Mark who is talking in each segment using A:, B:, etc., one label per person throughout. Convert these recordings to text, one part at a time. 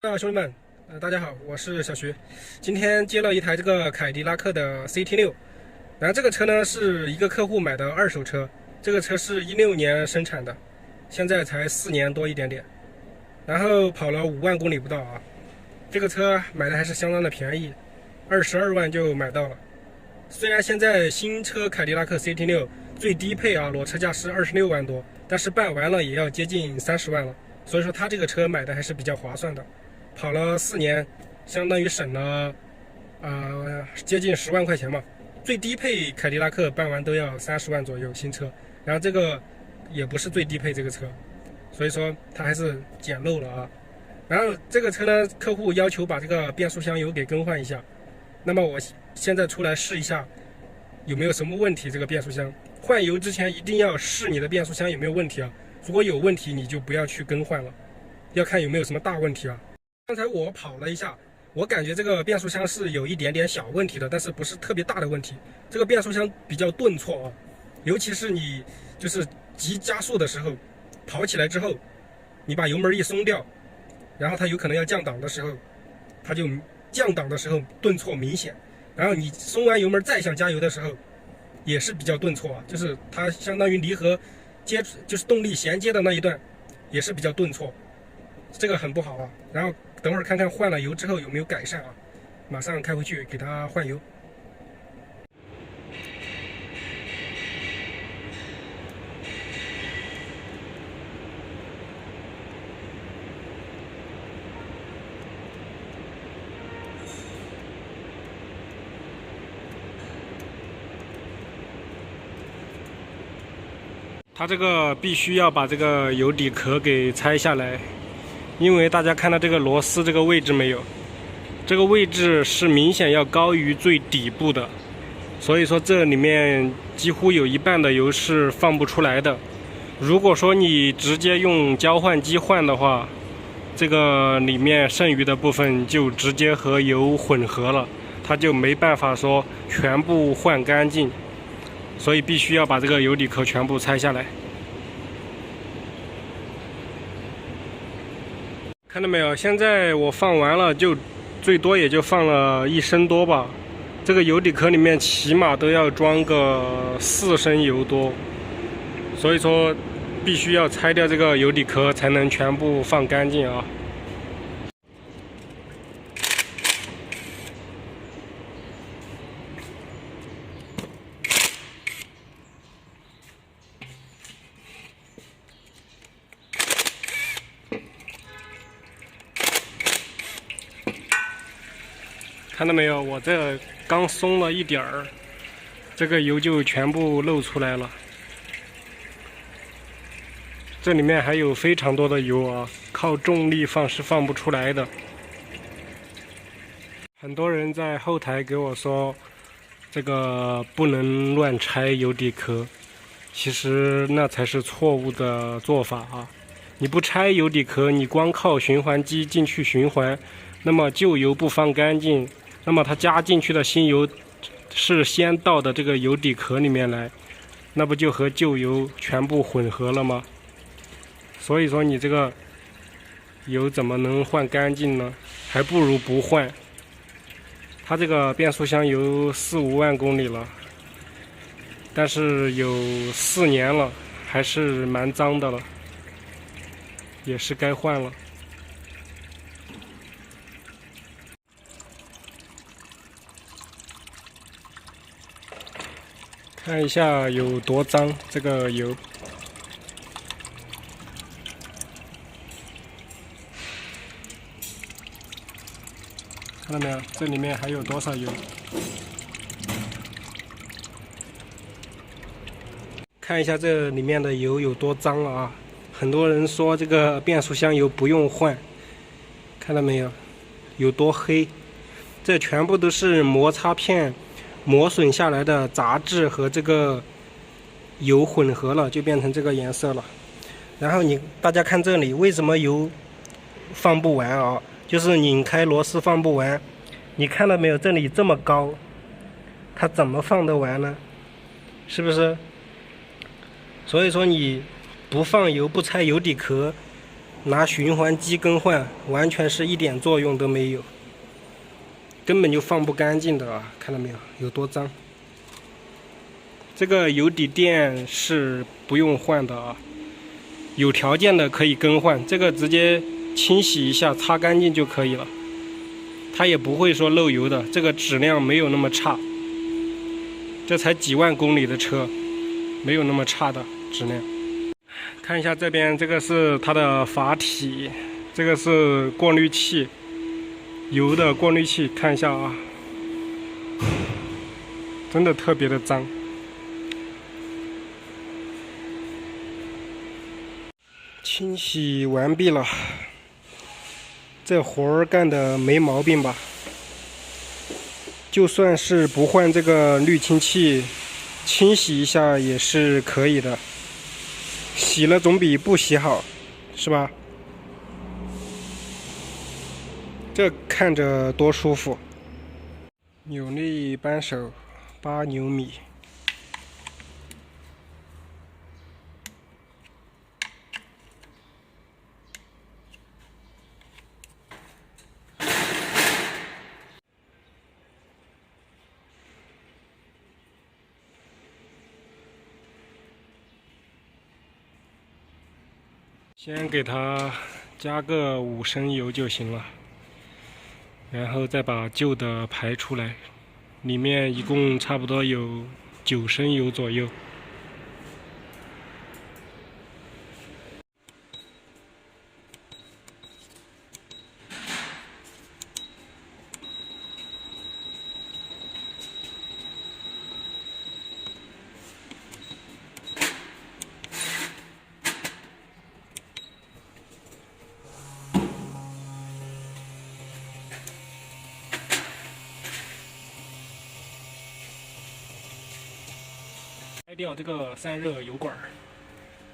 A: 兄弟们，大家好，我是小徐。今天接了一台这个凯迪拉克的 CT6，然后这个车呢是一个客户买的二手车，这个车是16年生产的，现在才4年多一点点，然后跑了5万公里不到啊。这个车买的还是相当的便宜，22万就买到了。虽然现在新车凯迪拉克 CT6 最低配啊，裸车价是26万多，但是办完了也要接近30万了，所以说他这个车买的还是比较划算的。跑了4年，相当于省了接近10万块钱嘛。最低配凯迪拉克办完都要30万左右新车，然后这个也不是最低配这个车，所以说它还是捡漏了啊。然后这个车呢，客户要求把这个变速箱油给更换一下，那么我现在出来试一下有没有什么问题。这个变速箱换油之前一定要试你的变速箱有没有问题啊，如果有问题你就不要去更换了，要看有没有什么大问题啊。刚才我跑了一下，我感觉这个变速箱是有一点点小问题的，但是不是特别大的问题。这个变速箱比较顿挫啊，尤其是你就是急加速的时候，跑起来之后，你把油门一松掉，然后它有可能要降档的时候，它就降档的时候顿挫明显，然后你松完油门再想加油的时候，也是比较顿挫啊，就是它相当于离合就是动力衔接的那一段，也是比较顿挫。这个很不好啊，然后等会儿看看换了油之后有没有改善啊，马上开回去给它换油。它这个必须要把这个油底壳给拆下来，因为大家看到这个螺丝这个位置没有？这个位置是明显要高于最底部的，所以说这里面几乎有一半的油是放不出来的。如果说你直接用交换机换的话，这个里面剩余的部分就直接和油混合了，它就没办法说全部换干净，所以必须要把这个油底壳全部拆下来。看到没有？现在我放完了，就最多也就放了1升多吧。这个油底壳里面起码都要装个4升油多，所以说必须要拆掉这个油底壳才能全部放干净啊。看到没有？我这刚松了一点儿，这个油就全部漏出来了。这里面还有非常多的油啊，靠重力放是放不出来的。很多人在后台给我说，这个不能乱拆油底壳，其实那才是错误的做法啊！你不拆油底壳，你光靠循环机进去循环，那么旧油不放干净。那么它加进去的新油是先到的这个油底壳里面来，那不就和旧油全部混合了吗？所以说你这个油怎么能换干净呢？还不如不换。它这个变速箱油4、5万公里了，但是有4年了，还是蛮脏的了，也是该换了。看一下有多脏，这个油。看到没有？这里面还有多少油？看一下这里面的油有多脏了啊！很多人说这个变速箱油不用换，看到没有？有多黑？这全部都是摩擦片磨损下来的杂质和这个油混合了，就变成这个颜色了。然后大家看这里，为什么油放不完啊？就是拧开螺丝放不完。你看到没有？这里这么高，它怎么放得完呢？是不是？所以说你不放油不拆油底壳，拿循环机更换，完全是一点作用都没有，根本就放不干净的啊！看到没有，有多脏？这个油底垫是不用换的啊，有条件的可以更换，这个直接清洗一下，擦干净就可以了。它也不会说漏油的，这个质量没有那么差。这才几万公里的车，没有那么差的质量。看一下这边，这个是它的阀体，这个是过滤器，油的过滤器，看一下啊，真的特别的脏。清洗完毕了，这活儿干的没毛病吧？就算是不换这个滤清器，清洗一下也是可以的。洗了总比不洗好，是吧？这看着多舒服。扭力扳手8牛米。先给它加个5升油就行了，然后再把旧的排出来，里面一共差不多有9升油左右。开掉这个散热油管，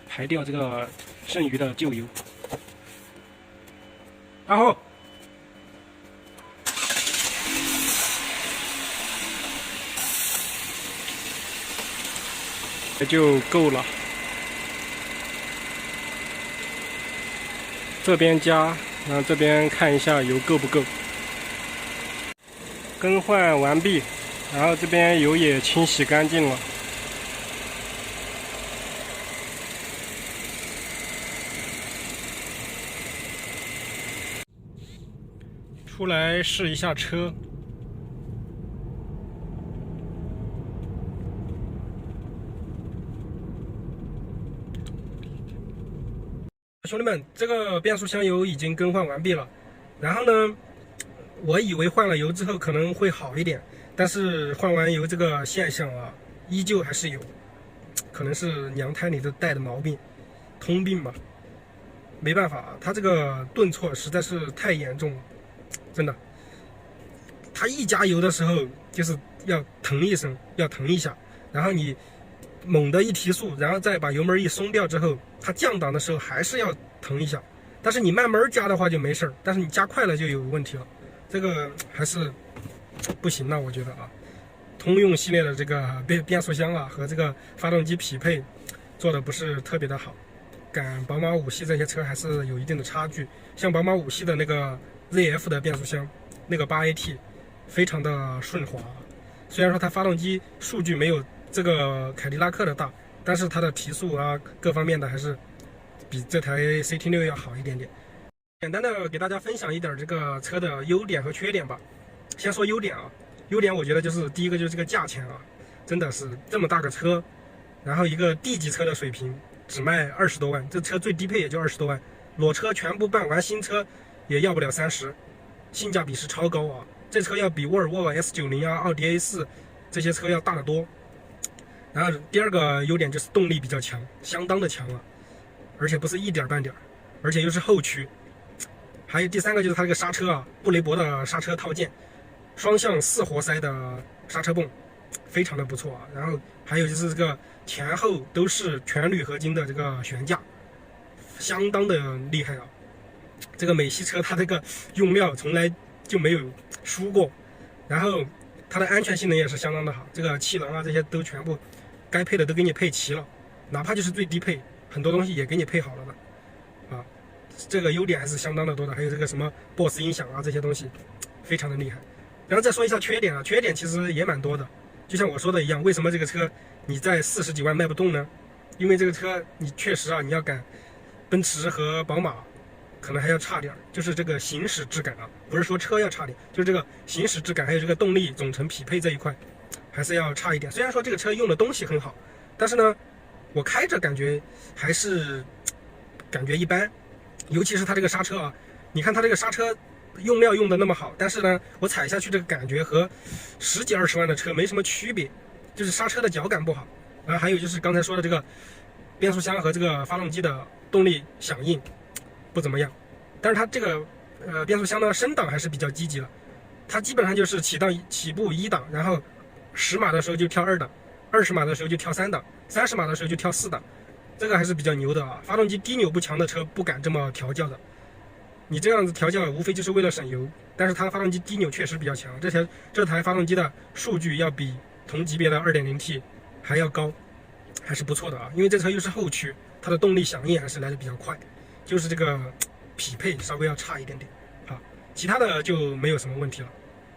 A: 排掉这个剩余的旧油。然后这就够了。这边加，然后这边看一下油够不够。更换完毕，然后这边油也清洗干净了。出来试一下车，兄弟们，这个变速箱油已经更换完毕了。然后呢，我以为换了油之后可能会好一点，但是换完油这个现象啊，依旧还是有，可能是娘胎里头带的毛病，通病吧。没办法啊，它这个顿挫实在是太严重了。真的，它一加油的时候就是要腾一声，要腾一下，然后你猛地一提速，然后再把油门一松掉之后，它降档的时候还是要腾一下。但是你慢慢加的话就没事儿，但是你加快了就有问题了，这个还是不行了，我觉得啊。通用系列的这个变速箱啊和这个发动机匹配做的不是特别的好，赶宝马5系这些车还是有一定的差距。像宝马5系的那个ZF 的变速箱，那个8AT 非常的顺滑，虽然说它发动机数据没有这个凯迪拉克的大，但是它的提速啊各方面的还是比这台 CT6 要好一点点。简单的给大家分享一点这个车的优点和缺点吧。先说优点啊，优点我觉得就是第一个就是这个价钱啊，真的是这么大个车，然后一个 D 级车的水平只卖20多万，这车最低配也就20多万，裸车全部办完新车也要不了30，性价比是超高啊！这车要比沃尔沃 S90啊、奥迪 A4这些车要大得多。然后第二个优点就是动力比较强，相当的强了，而且不是一点半点，而且又是后驱。还有第三个就是它这个刹车啊，布雷伯的刹车套件，双向4活塞的刹车泵，非常的不错啊。然后还有就是这个前后都是全铝合金的这个悬架，相当的厉害啊。这个美系车它这个用料从来就没有输过，然后它的安全性能也是相当的好，这个气囊啊这些都全部该配的都给你配齐了，哪怕就是最低配，很多东西也给你配好了的啊。这个优点还是相当的多的，还有这个什么 BOSS 音响啊这些东西，非常的厉害。然后再说一下缺点啊，缺点其实也蛮多的，就像我说的一样，为什么这个车你在40几万卖不动呢？因为这个车你确实啊，你要赶奔驰和宝马，可能还要差点，就是这个行驶质感啊，不是说车要差点，就是这个行驶质感还有这个动力总成匹配这一块，还是要差一点。虽然说这个车用的东西很好，但是呢，我开着感觉还是感觉一般，尤其是它这个刹车啊，你看它这个刹车用料用的那么好，但是呢，我踩下去这个感觉和10几20万的车没什么区别，就是刹车的脚感不好。然后还有就是刚才说的这个变速箱和这个发动机的动力响应不怎么样，但是它这个变速箱呢升档还是比较积极的，它基本上就是起步1档，然后10码的时候就跳2档，20码的时候就跳3档，30码的时候就跳4档，这个还是比较牛的啊。发动机低扭不强的车不敢这么调教的，你这样子调教无非就是为了省油，但是它发动机低扭确实比较强，这台发动机的数据要比同级别的 2.0T 还要高，还是不错的啊。因为这车又是后驱，它的动力响应还是来的比较快，就是这个匹配稍微要差一点点啊，其他的就没有什么问题了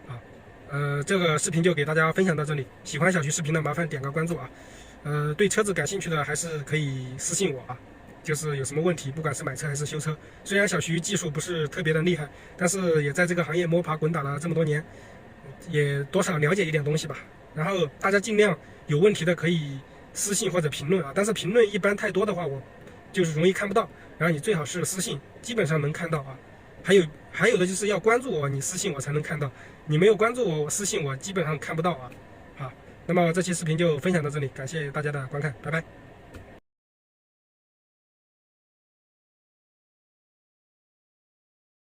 A: 啊。这个视频就给大家分享到这里，喜欢小徐视频的麻烦点个关注啊。对车子感兴趣的还是可以私信我啊，就是有什么问题，不管是买车还是修车，虽然小徐技术不是特别的厉害，但是也在这个行业摸爬滚打了这么多年，也多少了解一点东西吧。然后大家尽量有问题的可以私信或者评论啊，但是评论一般太多的话，我就是容易看不到。然后你最好是私信，基本上能看到啊。还有的就是要关注我，你私信我才能看到，你没有关注我，私信我基本上看不到啊。好，那么这期视频就分享到这里，感谢大家的观看，拜拜。